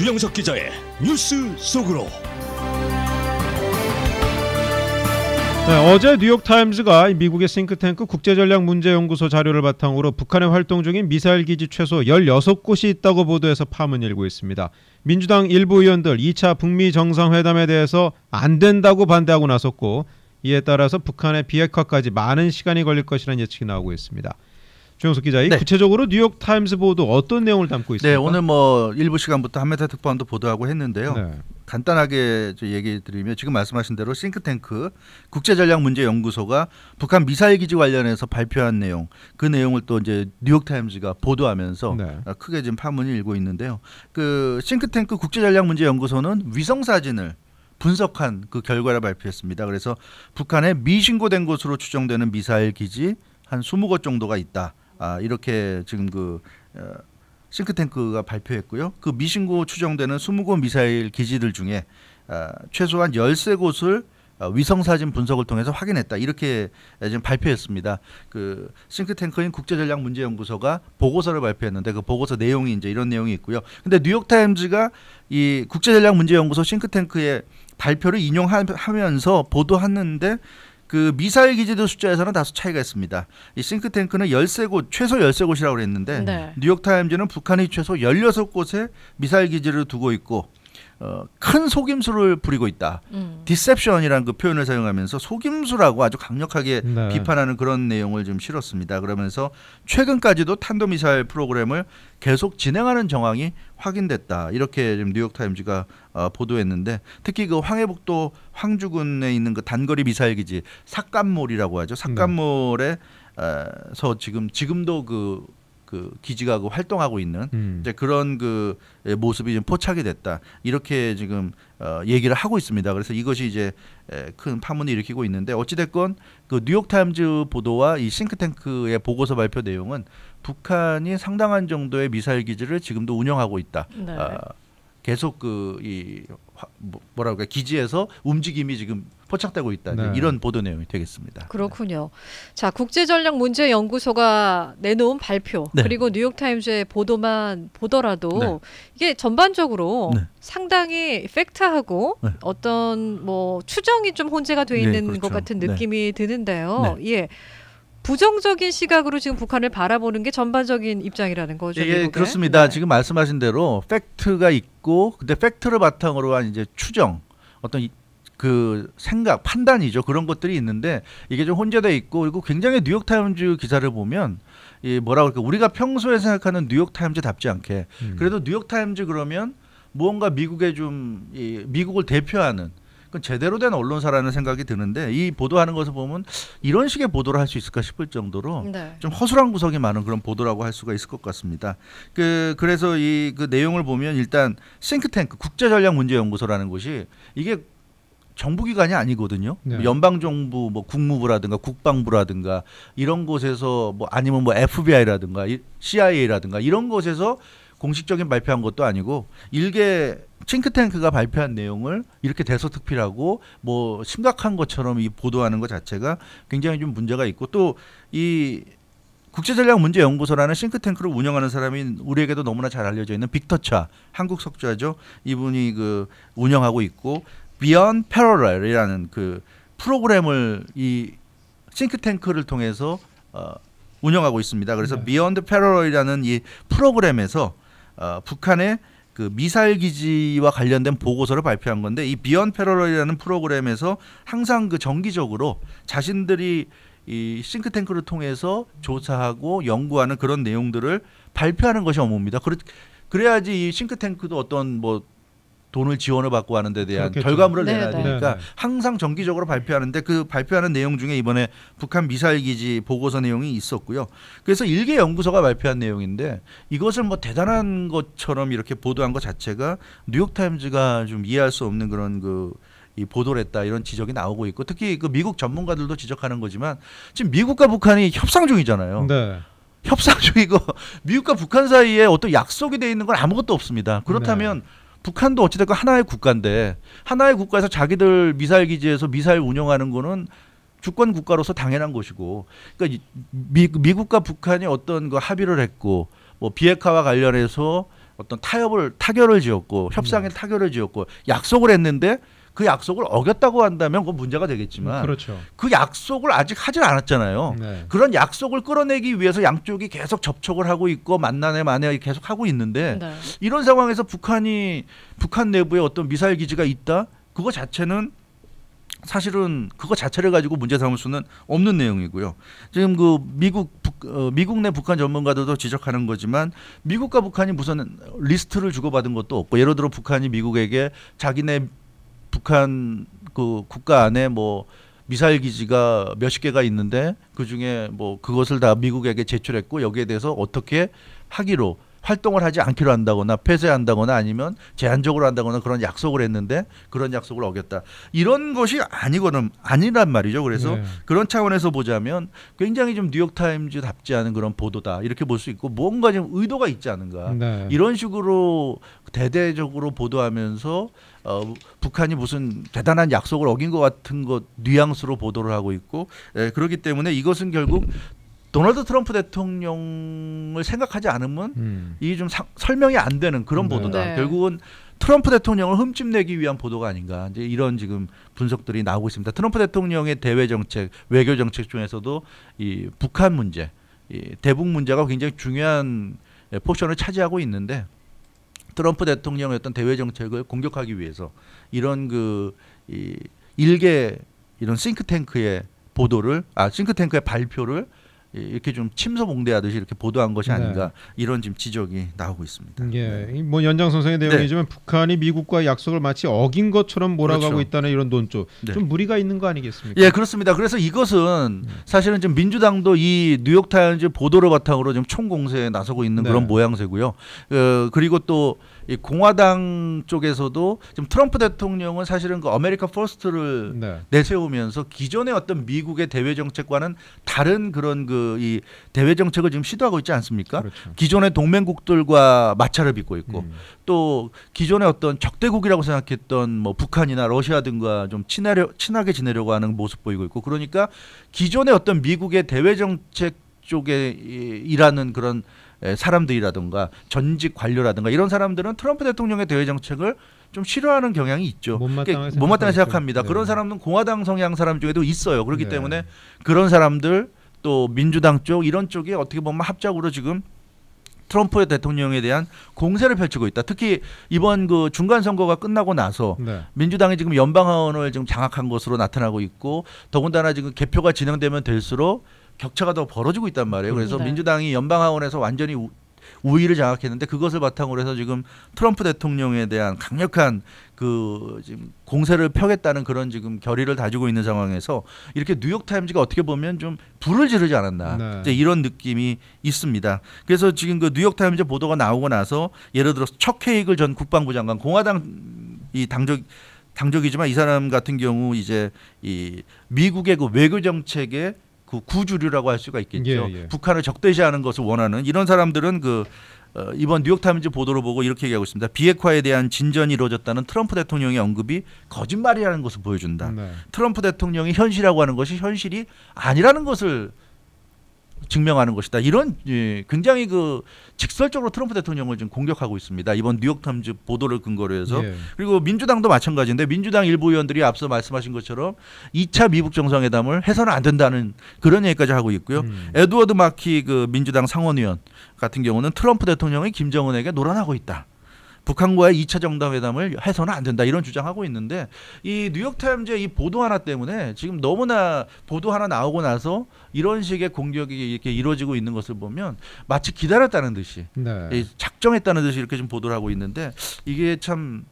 주영석 기자의 뉴스 속으로. 네, 어제 뉴욕타임즈가 미국의 싱크탱크 국제전략문제연구소 자료를 바탕으로 북한에 활동 중인 미사일 기지 최소 16곳이 있다고 보도해서 파문이 일고 있습니다. 민주당 일부 의원들 2차 북미 정상회담에 대해서 안 된다고 반대하고 나섰고, 이에 따라서 북한의 비핵화까지 많은 시간이 걸릴 것이라는 예측이 나오고 있습니다. 주영석 기자, 네. 구체적으로 뉴욕타임스 보도 어떤 내용을 담고 있습니까? 네, 오늘 뭐 일부 시간부터 한메타 특파원도 보도하고 했는데요. 네. 간단하게 얘기 드리면 지금 말씀하신 대로 싱크탱크 국제전략문제연구소가 북한 미사일 기지 관련해서 발표한 내용, 그 내용을 또 이제 뉴욕타임즈가 보도하면서 네. 크게 지금 파문이 일고 있는데요. 그 싱크탱크 국제전략문제연구소는 위성 사진을 분석한 그 결과를 발표했습니다. 그래서 북한에 미신고된 것으로 추정되는 미사일 기지 한 20곳 정도가 있다. 이렇게 지금 그 싱크탱크가 발표했고요. 그 미신고 추정되는 20곳 미사일 기지들 중에 최소한 13곳을 위성사진 분석을 통해서 확인했다. 이렇게 지금 발표했습니다. 그 싱크탱크인 국제전략문제연구소가 보고서를 발표했는데 그 보고서 내용이 이제 이런 내용이 있고요. 근데 뉴욕타임즈가 이 국제전략문제연구소 싱크탱크의 발표를 인용하면서 보도하는데 그 미사일 기지들 숫자에서는 다소 차이가 있습니다. 이 싱크탱크는 13곳, 최소 13곳이라고 그랬는데 네. 뉴욕타임즈는 북한이 최소 16곳에 미사일 기지를 두고 있고 큰 속임수를 부리고 있다. 디셉션이라는 그 표현을 사용하면서 속임수라고 아주 강력하게 네. 비판하는 그런 내용을 좀 실었습니다. 그러면서 최근까지도 탄도미사일 프로그램을 계속 진행하는 정황이 확인됐다. 이렇게 지금 뉴욕타임즈가 보도했는데, 특히 그 황해북도 황주군에 있는 그 단거리 미사일 기지 삭감몰이라고 하죠. 삭감몰에서 지금도 그 기지가 그 활동하고 있는 이제 그런 그 모습이 좀 포착이 됐다. 이렇게 지금 얘기를 하고 있습니다. 그래서 이것이 이제 큰 파문을 일으키고 있는데, 어찌됐건 그 뉴욕타임즈 보도와 이 싱크탱크의 보고서 발표 내용은 북한이 상당한 정도의 미사일 기지를 지금도 운영하고 있다. 네. 계속 뭐라고 할까, 기지에서 움직임이 지금 포착되고 있다. 네. 이런 보도 내용이 되겠습니다. 그렇군요. 자, 국제전략문제연구소가 내놓은 발표, 네. 그리고 뉴욕타임즈의 보도만 보더라도 네. 이게 전반적으로 네. 상당히 팩트하고 네. 어떤 뭐 추정이 좀 혼재가 돼 네, 있는 그렇죠. 것 같은 네. 느낌이 드는데요. 예. 부정적인 시각으로 지금 북한을 바라보는 게 전반적인 입장이라는 거죠. 예, 미국의. 그렇습니다. 네. 지금 말씀하신 대로 팩트가 있고, 근데 팩트를 바탕으로 한 이제 추정, 어떤 그 생각, 판단이죠. 그런 것들이 있는데 이게 좀 혼재돼 있고, 그리고 굉장히 뉴욕타임즈 기사를 보면 이 뭐라고 할까, 우리가 평소에 생각하는 뉴욕타임즈답지 않게 그래도 뉴욕타임즈 그러면 무언가 미국에 좀 미국을 대표하는 그 제대로 된 언론사라는 생각이 드는데, 이 보도하는 것을 보면 이런 식의 보도를 할 수 있을까 싶을 정도로 네. 좀 허술한 구석이 많은 그런 보도라고 할 수가 있을 것 같습니다. 그래서 이 그 내용을 보면 일단 싱크탱크 국제전략문제연구소라는 곳이 이게 정부기관이 아니거든요. 네. 연방정부 뭐 국무부라든가 국방부라든가 이런 곳에서 뭐 아니면 뭐 FBI라든가 CIA라든가 이런 곳에서 공식적인 발표한 것도 아니고, 일개 싱크탱크가 발표한 내용을 이렇게 대서특필하고 뭐 심각한 것처럼 이 보도하는 것 자체가 굉장히 좀 문제가 있고, 또 이 국제전략문제연구소라는 싱크탱크를 운영하는 사람이 우리에게도 너무나 잘 알려져 있는 빅터 차, 한국 석좌죠. 이분이 그 운영하고 있고, Beyond Parallel이라는 그 프로그램을 이 싱크탱크를 통해서 운영하고 있습니다. 그래서 네. Beyond Parallel이라는 이 프로그램에서 북한의 그 미사일 기지와 관련된 보고서를 발표한 건데, 이 Beyond Parallel이라는 프로그램에서 항상 그 정기적으로 자신들이 이 싱크탱크를 통해서 조사하고 연구하는 그런 내용들을 발표하는 것이 업무입니다. 그래야지 이 싱크탱크도 어떤 뭐 돈을 지원을 받고 하는 데 대한 그렇겠죠. 결과물을 네, 내놔야 네. 되니까 네, 네. 항상 정기적으로 발표하는데, 그 발표하는 내용 중에 이번에 북한 미사일 기지 보고서 내용이 있었고요. 그래서 일개 연구소가 발표한 내용인데, 이것을 뭐 대단한 것처럼 이렇게 보도한 것 자체가 뉴욕타임즈가 좀 이해할 수 없는 그런 이 보도를 했다, 이런 지적이 나오고 있고, 특히 그 미국 전문가들도 지적하는 거지만 지금 미국과 북한이 협상 중이잖아요. 네. 협상 중이고 미국과 북한 사이에 어떤 약속이 돼 있는 건 아무것도 없습니다. 그렇다면 북한도 어찌됐건 하나의 국가인데, 하나의 국가에서 자기들 미사일 기지에서 미사일 운영하는 거는 주권 국가로서 당연한 것이고, 그러니까 미국과 북한이 어떤 그 합의를 했고, 뭐 비핵화와 관련해서 어떤 타결을 지었고 협상의 타결을 지었고 약속을 했는데 그 약속을 어겼다고 한다면 그건 문제가 되겠지만 그렇죠. 그 약속을 아직 하질 않았잖아요. 네. 그런 약속을 끌어내기 위해서 양쪽이 계속 접촉을 하고 있고 만나네 계속 하고 있는데 네. 이런 상황에서 북한 내부에 어떤 미사일 기지가 있다? 그거 자체는 사실은 그거 자체를 가지고 문제 삼을 수는 없는 내용이고요. 지금 그 미국 내 북한 전문가들도 지적하는 거지만 미국과 북한이 무슨 리스트를 주고받은 것도 없고 예를 들어 북한이 미국에게 자기네 북한 그 국가 안에 뭐 미사일 기지가 몇십 개가 있는데 그 중에 뭐 그것을 다 미국에게 제출했고 여기에 대해서 어떻게 하기로 활동을 하지 않기로 한다거나 폐쇄한다거나 아니면 제한적으로 한다거나 그런 약속을 했는데 그런 약속을 어겼다. 이런 것이 아니란 말이죠. 그래서 네. 그런 차원에서 보자면 굉장히 좀 뉴욕타임즈답지 않은 그런 보도다. 이렇게 볼 수 있고 뭔가 좀 의도가 있지 않은가. 네. 이런 식으로 대대적으로 보도하면서 북한이 무슨 대단한 약속을 어긴 것 같은 것 뉘앙스로 보도를 하고 있고 그렇기 때문에 이것은 결국 도널드 트럼프 대통령을 생각하지 않으면 이 좀 설명이 안 되는 그런 네. 보도다. 네. 결국은 트럼프 대통령을 흠집내기 위한 보도가 아닌가. 이제 이런 지금 분석들이 나오고 있습니다. 트럼프 대통령의 대외 정책, 외교 정책 중에서도 이 북한 문제, 이 대북 문제가 굉장히 중요한 포션을 차지하고 있는데 트럼프 대통령의 어떤 대외 정책을 공격하기 위해서 이런 일개 이런 싱크탱크의 싱크탱크의 발표를 이렇게 좀 침소봉대하듯이 이렇게 보도한 것이 아닌가 이런 지금 지적이 나오고 있습니다. 예, 뭐 연장선상의 내용이지만 북한이 미국과 약속을 마치 어긴 것처럼 몰아가고 그렇죠. 있다는 이런 논조, 네. 좀 무리가 있는 거 아니겠습니까? 예, 그렇습니다. 그래서 이것은 사실은 지금 민주당도 이 뉴욕타임즈 보도를 바탕으로 지금 총공세에 나서고 있는 네. 그런 모양새고요. 그리고 또 이 공화당 쪽에서도 지금 트럼프 대통령은 사실은 그 아메리카 퍼스트를 네. 내세우면서 기존의 어떤 미국의 대외 정책과는 다른 그런 이 대외 정책을 지금 시도하고 있지 않습니까? 그렇죠. 기존의 동맹국들과 마찰을 빚고 있고 또 기존의 어떤 적대국이라고 생각했던 뭐 북한이나 러시아 등과 좀 친하게 지내려고 하는 모습 보이고 있고 그러니까 기존의 어떤 미국의 대외 정책 쪽에 일하는 그런 사람들이라든가 전직 관료라든가 이런 사람들은 트럼프 대통령의 대외 정책을 좀 싫어하는 경향이 있죠. 못마땅하게 생각합니다. 네. 그런 사람은 공화당 성향 사람 중에도 있어요. 그렇기 네. 때문에 그런 사람들 또 민주당 쪽 이런 쪽이 어떻게 보면 합작으로 지금 트럼프 대통령에 대한 공세를 펼치고 있다. 특히 이번 그 중간 선거가 끝나고 나서 네. 민주당이 지금 연방하원을 지금 장악한 것으로 나타나고 있고 더군다나 지금 개표가 진행되면 될수록 격차가 더 벌어지고 있단 말이에요. 그래서 네. 민주당이 연방하원에서 완전히 우위를 장악했는데 그것을 바탕으로 해서 지금 트럼프 대통령에 대한 강력한 지금 공세를 펴겠다는 그런 지금 결의를 다지고 있는 상황에서 이렇게 뉴욕타임즈가 어떻게 보면 좀 불을 지르지 않았나 네. 이제 이런 느낌이 있습니다. 그래서 지금 그 뉴욕타임즈 보도가 나오고 나서 예를 들어서 척 헤이글 전 국방부 장관 공화당 이 당적이지만 이 사람 같은 경우 이제 이 미국의 그 외교 정책의 그 구주류라고 할 수가 있겠죠. 예. 북한을 적대시하는 것을 원하는 이런 사람들은 이번 뉴욕타임즈 보도를 보고 이렇게 얘기하고 있습니다. 비핵화에 대한 진전이 이루어졌다는 트럼프 대통령의 언급이 거짓말이라는 것을 보여준다. 네. 트럼프 대통령이 현실이라고 하는 것이 현실이 아니라는 것을 증명하는 것이다. 이런 굉장히 직설적으로 트럼프 대통령을 지금 공격하고 있습니다. 이번 뉴욕타임즈 보도를 근거로 해서 예. 그리고 민주당도 마찬가지인데 민주당 일부 의원들이 앞서 말씀하신 것처럼 2차 미국 정상회담을 해서는 안 된다는 그런 얘기까지 하고 있고요. 에드워드 마키 민주당 상원의원 같은 경우는 트럼프 대통령이 김정은에게 노란하고 있다. 북한과의 2차 정상회담을 해서는 안 된다 이런 주장하고 있는데 이 뉴욕타임즈의 이 보도 하나 때문에 지금 너무나 보도 하나 나오고 나서 이런 식의 공격이 이렇게 이루어지고 있는 것을 보면 마치 기다렸다는 듯이 네. 작정했다는 듯이 이렇게 좀 보도를 하고 있는데 이게 참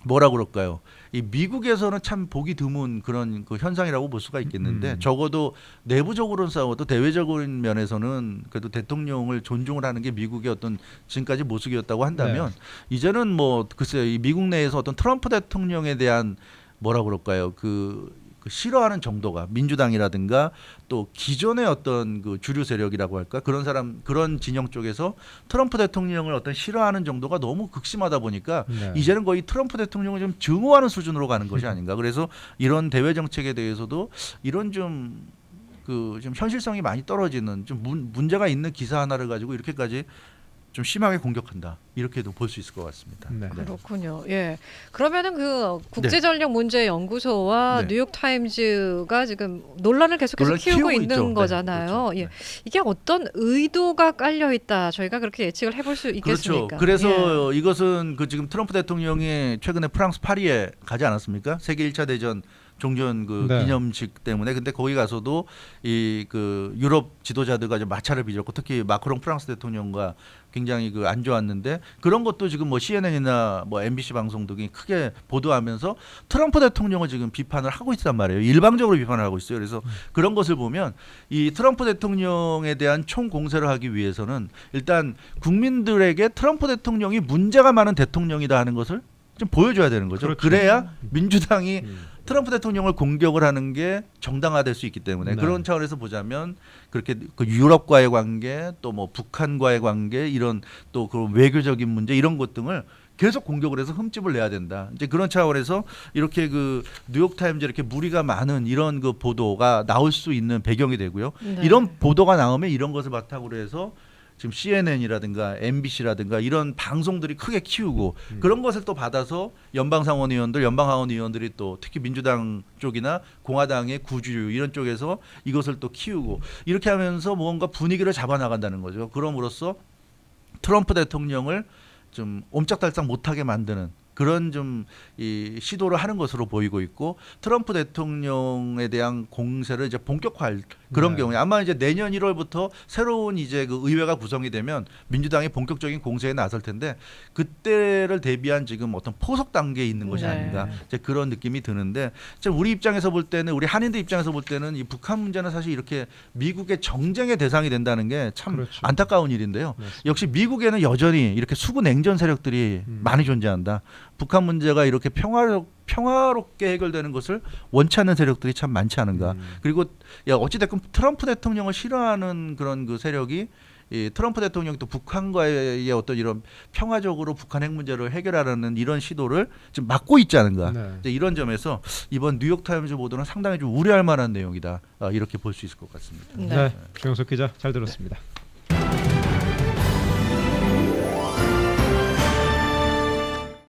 뭐라 그럴까요? 이 미국에서는 참 보기 드문 그런 현상이라고 볼 수가 있겠는데 적어도 내부적으로는 싸워도 대외적인 면에서는 그래도 대통령을 존중을 하는 게 미국의 어떤 지금까지 모습이었다고 한다면 이제는 글쎄요 이 미국 내에서 어떤 트럼프 대통령에 대한 뭐라 그럴까요? 싫어하는 정도가 민주당이라든가 또 기존의 어떤 주류 세력이라고 할까 그런 진영 쪽에서 트럼프 대통령을 어떤 싫어하는 정도가 너무 극심하다 보니까 이제는 거의 트럼프 대통령을 좀 증오하는 수준으로 가는 것이 아닌가. 그래서 이런 대외 정책에 대해서도 이런 좀 현실성이 많이 떨어지는 좀 문제가 있는 기사 하나를 가지고 이렇게까지 좀 심하게 공격한다. 이렇게도 볼 수 있을 것 같습니다. 네. 그렇군요. 예. 그러면은 그 국제전략문제연구소와 네. 뉴욕타임즈가 지금 논란을 계속해서 논란 키우고 키우고 있는 있죠. 거잖아요. 네, 그렇죠. 예. 네. 이게 어떤 의도가 깔려 있다. 저희가 그렇게 예측을 해볼 수 있겠습니까? 그렇죠. 그래서 예. 이것은 그 지금 트럼프 대통령이 최근에 프랑스 파리에 가지 않았습니까? 세계 1차 대전 종전 그 네. 기념식 때문에. 근데 거기 가서도 이 그 유럽 지도자들과 좀 마찰을 빚었고 특히 마크롱 프랑스 대통령과 굉장히 그 안 좋았는데 그런 것도 지금 뭐 CNN이나 뭐 MBC 방송 등이 크게 보도하면서 트럼프 대통령을 지금 비판을 하고 있단 말이에요. 일방적으로 비판을 하고 있어요. 그래서 그런 것을 보면 이 트럼프 대통령에 대한 총 공세를 하기 위해서는 일단 국민들에게 트럼프 대통령이 문제가 많은 대통령이다 하는 것을 좀 보여줘야 되는 거죠. 그렇죠. 그래야 민주당이 트럼프 대통령을 공격을 하는 게 정당화될 수 있기 때문에 네. 그런 차원에서 보자면 그렇게 그 유럽과의 관계 또 뭐 북한과의 관계 이런 또 그 외교적인 문제 이런 것 등을 계속 공격을 해서 흠집을 내야 된다. 이제 그런 차원에서 이렇게 그 뉴욕타임즈 이렇게 무리가 많은 이런 그 보도가 나올 수 있는 배경이 되고요. 네. 이런 보도가 나오면 이런 것을 바탕으로 해서 지금 CNN이라든가 MBC라든가 이런 방송들이 크게 키우고 그런 것을 또 받아서 연방상원 의원들, 연방하원 의원들이 또 특히 민주당 쪽이나 공화당의 구주류 이런 쪽에서 이것을 또 키우고 이렇게 하면서 뭔가 분위기를 잡아나간다는 거죠. 그럼으로써 트럼프 대통령을 좀 옴짝달싹 못하게 만드는 그런 좀 이 시도를 하는 것으로 보이고 있고 트럼프 대통령에 대한 공세를 이제 본격화할 그런 네. 경우에 아마 이제 내년 1월부터 새로운 이제 그 의회가 구성이 되면 민주당이 본격적인 공세에 나설 텐데 그때를 대비한 지금 어떤 포석 단계에 있는 것이 네. 아닌가 이제 그런 느낌이 드는데 지금 우리 입장에서 볼 때는 우리 한인들 입장에서 볼 때는 이 북한 문제는 사실 이렇게 미국의 정쟁의 대상이 된다는 게 참 그렇죠. 안타까운 일인데요. 맞습니다. 역시 미국에는 여전히 이렇게 수구 냉전 세력들이 많이 존재한다. 북한 문제가 이렇게 평화롭게 해결되는 것을 원치 않는 세력들이 참 많지 않은가. 그리고 야 어찌됐건 트럼프 대통령을 싫어하는 그런 그 세력이 이 트럼프 대통령이 또 북한과의 어떤 이런 평화적으로 북한 핵 문제를 해결하려는 이런 시도를 지금 막고 있지 않은가. 네. 이제 이런 점에서 이번 뉴욕타임즈 보도는 상당히 좀 우려할 만한 내용이다. 이렇게 볼 수 있을 것 같습니다. 네. 네. 정영석 기자 잘 들었습니다.